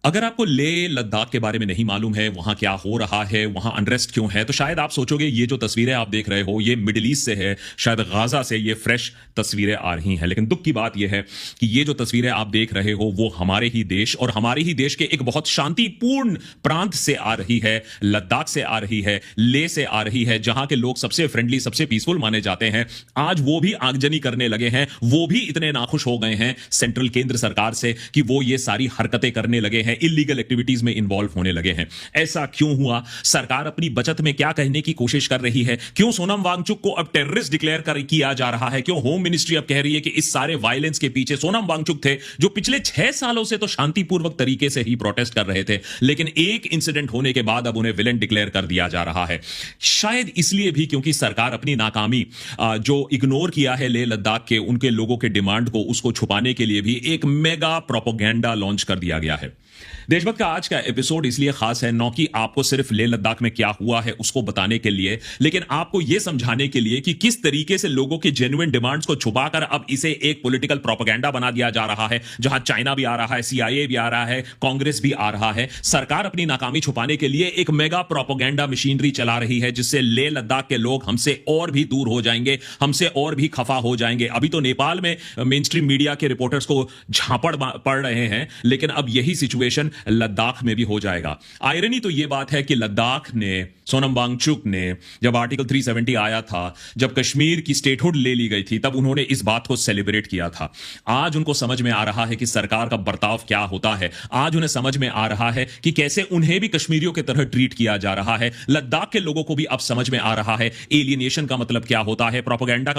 अगर आपको लेह लद्दाख के बारे में नहीं मालूम है, वहां क्या हो रहा है, वहां अनरेस्ट क्यों है, तो शायद आप सोचोगे ये जो तस्वीरें आप देख रहे हो ये मिडिल ईस्ट से है, शायद गाजा से ये फ्रेश तस्वीरें आ रही हैं। लेकिन दुख की बात यह है कि ये जो तस्वीरें आप देख रहे हो वो हमारे ही देश और हमारे ही देश के एक बहुत शांतिपूर्ण प्रांत से आ रही है, लद्दाख से आ रही है, लेह से आ रही है, जहां के लोग सबसे फ्रेंडली, सबसे पीसफुल माने जाते हैं। आज वो भी आगजनी करने लगे हैं, वो भी इतने नाखुश हो गए हैं सेंट्रल केंद्र सरकार से कि वो ये सारी हरकतें करने लगे हैं, इलीगल एक्टिविटीज में इन्वॉल्व होने लगे हैं। ऐसा क्यों हुआ? सरकार अपनी बचत में क्या कहने की कोशिश कर रही है? क्यों सोनम वांगचुक को अब टेररिस्ट डिक्लेयर किया जा रहा है? क्यों होम मिनिस्ट्री अब कह रही है कि इस सारे वायलेंस के पीछे सोनम वांगचुक थे, जो पिछले 6 सालों से तो शांतिपूर्वक तरीके से ही प्रोटेस्ट कर रहे थे, लेकिन एक इंसिडेंट होने के बाद अब उन्हें विलेन डिक्लेयर कर दिया जा रहा है। शायद इसलिए भी क्योंकि सरकार अपनी नाकामी जो इग्नोर किया है लेह लद्दाख के उनके लोगों के डिमांड को, उसको छुपाने के लिए भी एक मेगा प्रोपेगेंडा लॉन्च कर दिया गया है। देशभक्त का आज का एपिसोड इसलिए खास है, न कि आपको सिर्फ लेह लद्दाख में क्या हुआ है उसको बताने के लिए, लेकिन आपको यह समझाने के लिए कि किस तरीके से लोगों के जेन्युइन डिमांड्स को छुपाकर अब इसे एक पॉलिटिकल प्रोपेगेंडा बना दिया जा रहा है, जहां चाइना भी आ रहा है, CIA भी आ रहा है, कांग्रेस भी आ रहा है। सरकार अपनी नाकामी छुपाने के लिए एक मेगा प्रोपेगेंडा मशीनरी चला रही है, जिससे लेह लद्दाख के लोग हमसे और भी दूर हो जाएंगे, हमसे और भी खफा हो जाएंगे। अभी तो नेपाल में मेन स्ट्रीम मीडिया के रिपोर्टर्स को झापड़ पड़ रहे हैं, लेकिन अब यही सिचुएशन लद्दाख में भी हो जाएगा। आयरनी तो यह बात है कि लद्दाख ने, सोनम वांगचुक ने, जब आर्टिकल 370 आया था, जब कश्मीर की स्टेटहुड ले ली गई थी, तब उन्होंने इस बात को सेलिब्रेट किया था। आज उनको समझ में आ रहा है कि सरकार का बर्ताव क्या होता है। आज उन्हें समझ में आ रहा है कि कैसे उन्हें भी कश्मीरियों की तरह ट्रीट किया जा रहा है। लद्दाख के लोगों को भी अब समझ में आ रहा है एलियनेशन का मतलब क्या होता है, प्रोपेगेंडा का